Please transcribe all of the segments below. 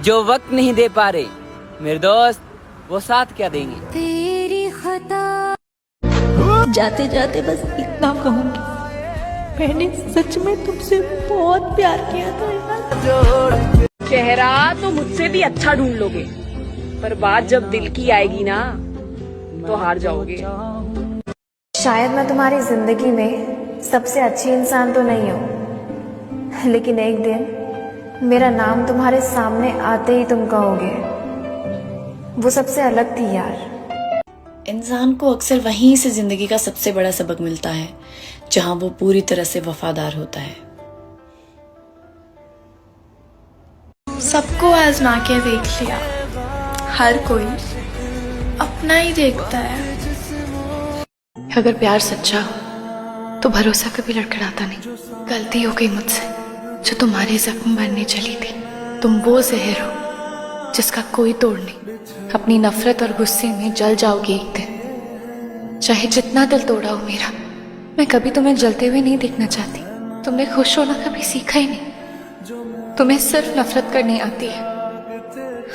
जो वक्त नहीं दे पा रहे मेरे दोस्त, वो साथ क्या देंगे। तेरी खता। जाते जाते बस इतना कहूंगी, मैंने सच में तुमसे बहुत प्यार किया था यार। चेहरा तो मुझसे भी अच्छा ढूंढ लोगे, पर बात जब दिल की आएगी ना तो हार जाओगे। शायद मैं तुम्हारी जिंदगी में सबसे अच्छी इंसान तो नहीं हूँ, लेकिन एक दिन मेरा नाम तुम्हारे सामने आते ही तुम कहोगे वो सबसे अलग थी यार। इंसान को अक्सर वहीं से जिंदगी का सबसे बड़ा सबक मिलता है जहां वो पूरी तरह से वफादार होता है। सबको आजमा के देख लिया, हर कोई अपना ही देखता है। अगर प्यार सच्चा हो तो भरोसा कभी लड़खड़ाता नहीं। गलती हो गई मुझसे जो तुम्हारे जख्म बनने चली थी। तुम वो जहर हो जिसका कोई तोड़ नहीं। अपनी नफरत और गुस्से में जल जाओगे एक दिन। चाहे जितना दिल तोड़ा हो मेरा, मैं कभी तुम्हें जलते हुए नहीं देखना चाहती। तुमने खुश होना कभी सीखा ही नहीं। तुम्हें सिर्फ नफरत करनी आती है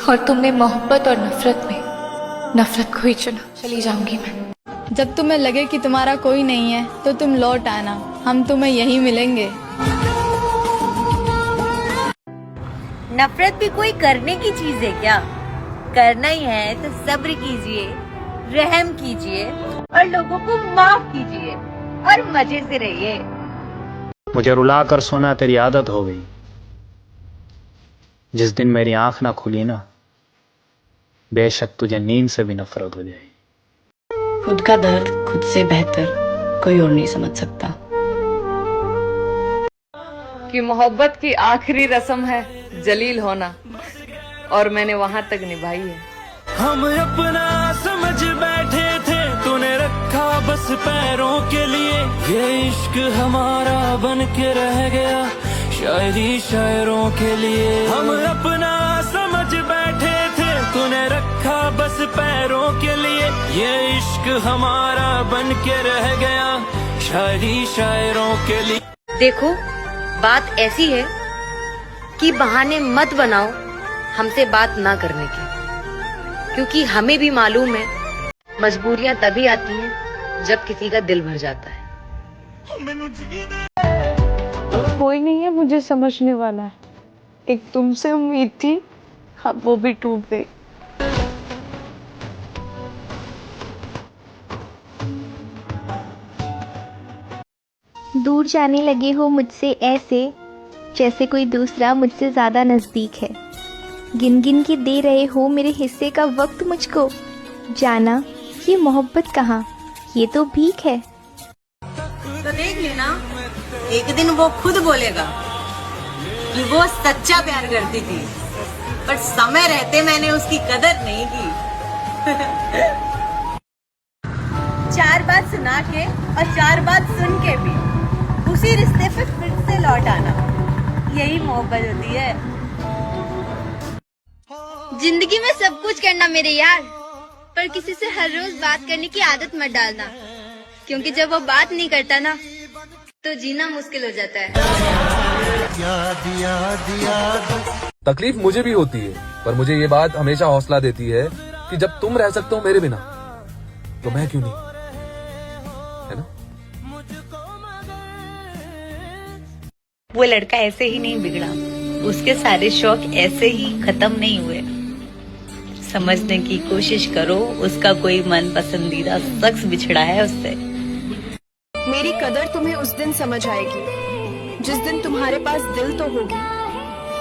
और तुमने मोहब्बत और नफरत में नफरत को ही चुना। चली जाऊंगी मैं। जब तुम्हें लगे कि तुम्हारा कोई नहीं है तो तुम लौट आना, हम तुम्हें यहीं मिलेंगे। नफरत भी कोई करने की चीज है क्या? करना ही है तो सब्र कीजिए, रहम कीजिए और लोगों को माफ कीजिए और मजे से रहिए। मुझे रुला कर सोना तेरी आदत हो गई। जिस दिन मेरी आंख ना खुली ना, बेशक तुझे नींद से भी नफरत हो जाएगी। खुद का दर्द खुद से बेहतर कोई और नहीं समझ सकता। कि मोहब्बत की आखिरी रस्म है जलील होना, और मैंने वहां तक निभाई है। हम अपना समझ बैठे थे, तूने रखा बस पैरों के लिए। ये इश्क हमारा बन के रह गया शायरी शायरों के लिए। हम अपना समझ बैठे थे, तूने रखा बस पैरों के लिए। ये इश्क हमारा बन के रह गया शायरी शायरों के लिए। देखो बात ऐसी है कि बहाने मत बनाओ हमसे बात ना करने के, क्योंकि हमें भी मालूम है मजबूरियां तभी आती हैं जब किसी का दिल भर जाता है। कोई नहीं है मुझे समझने वाला। एक तुमसे उम्मीद थी, अब वो भी टूट गई। दूर जाने लगे हो मुझसे ऐसे, जैसे कोई दूसरा मुझसे ज्यादा नजदीक है। गिन गिन के दे रहे हो मेरे हिस्से का वक्त मुझको। जाना ये मोहब्बत कहाँ, ये तो भीख है। तो देख लेना, एक दिन वो खुद बोलेगा कि वो सच्चा प्यार करती थी, पर समय रहते मैंने उसकी कदर नहीं की। चार बात सुना के और चार बात सुन के भी उसी रिश्ते पे फिर से लौट आना, यही मोहब्बत होती है। जिंदगी में सब कुछ करना मेरे यार, पर किसी से हर रोज बात करने की आदत मत डालना, क्योंकि जब वो बात नहीं करता ना तो जीना मुश्किल हो जाता है। तकलीफ मुझे भी होती है, पर मुझे ये बात हमेशा हौसला देती है कि जब तुम रह सकते हो मेरे बिना तो मैं क्यों नहीं, है ना? वो लड़का ऐसे ही नहीं बिगड़ा, उसके सारे शौक ऐसे ही खत्म नहीं हुए। समझने की कोशिश करो, उसका कोई मन पसंदीदा शख्स बिछड़ा है उससे। मेरी कदर तुम्हें उस दिन समझ आएगी जिस दिन तुम्हारे पास दिल तो होगी,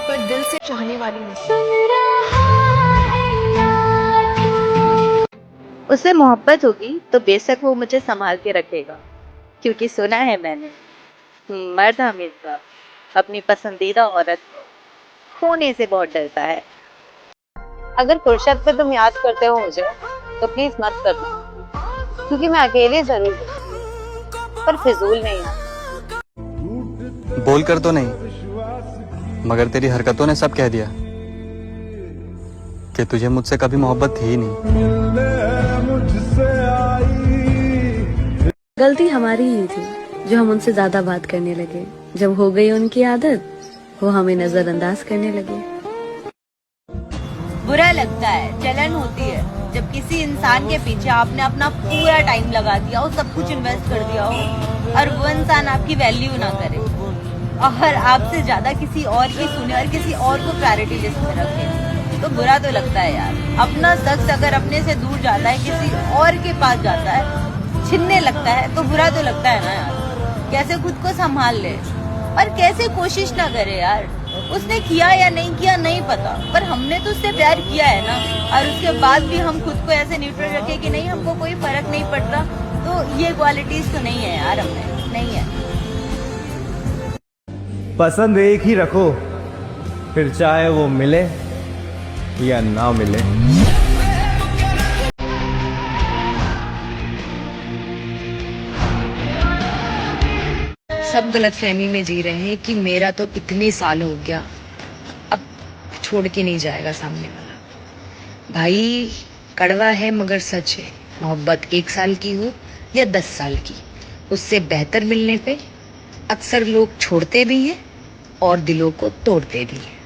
पर दिल से चाहने वाली नहीं। उससे मोहब्बत होगी तो बेशक वो मुझे संभाल के रखेगा, क्योंकि सुना है मैंने मर्द हमेशा अपनी पसंदीदा औरत खोने से बहुत डरता है। अगर फुर्सत पे तुम याद करते हो मुझे तो प्लीज मत करना, क्योंकि मैं अकेले जरूर हूं, पर फिजूल नहीं है। बोल कर तो नहीं, मगर तेरी हरकतों ने सब कह दिया कि तुझे मुझसे कभी मोहब्बत थी ही नहीं। गलती हमारी ही थी जो हम उनसे ज्यादा बात करने लगे। जब हो गई उनकी आदत, वो हमें नजरअंदाज करने लगे। बुरा लगता है, जलन होती है जब किसी इंसान के पीछे आपने अपना पूरा टाइम लगा दिया हो, सब कुछ इन्वेस्ट कर दिया हो और वो इंसान आपकी वैल्यू ना करे और आपसे ज्यादा किसी और की सुने और किसी और को प्रायोरिटी लिस्ट में रखे, तो बुरा तो लगता है यार। अपना शख्स अगर अपने से दूर जाता है, किसी और के पास जाता है, छिनने लगता है, तो बुरा तो लगता है ना यार। कैसे खुद को संभाल ले और कैसे कोशिश ना करे यार। उसने किया या नहीं किया नहीं पता, पर हमने तो उससे प्यार किया है ना, और उसके बाद भी हम खुद को ऐसे न्यूट्रल रखे कि नहीं, हमको कोई फर्क नहीं पड़ता, तो ये क्वालिटीज तो नहीं है यार हमें, नहीं है। पसंद एक ही रखो, फिर चाहे वो मिले या ना मिले। सब गलतफहमी में जी रहे हैं कि मेरा तो इतने साल हो गया, अब छोड़ के नहीं जाएगा सामने वाला। भाई कड़वा है मगर सच है, मोहब्बत 1 साल की हो या 10 साल की, उससे बेहतर मिलने पे अक्सर लोग छोड़ते भी हैं और दिलों को तोड़ते भी हैं।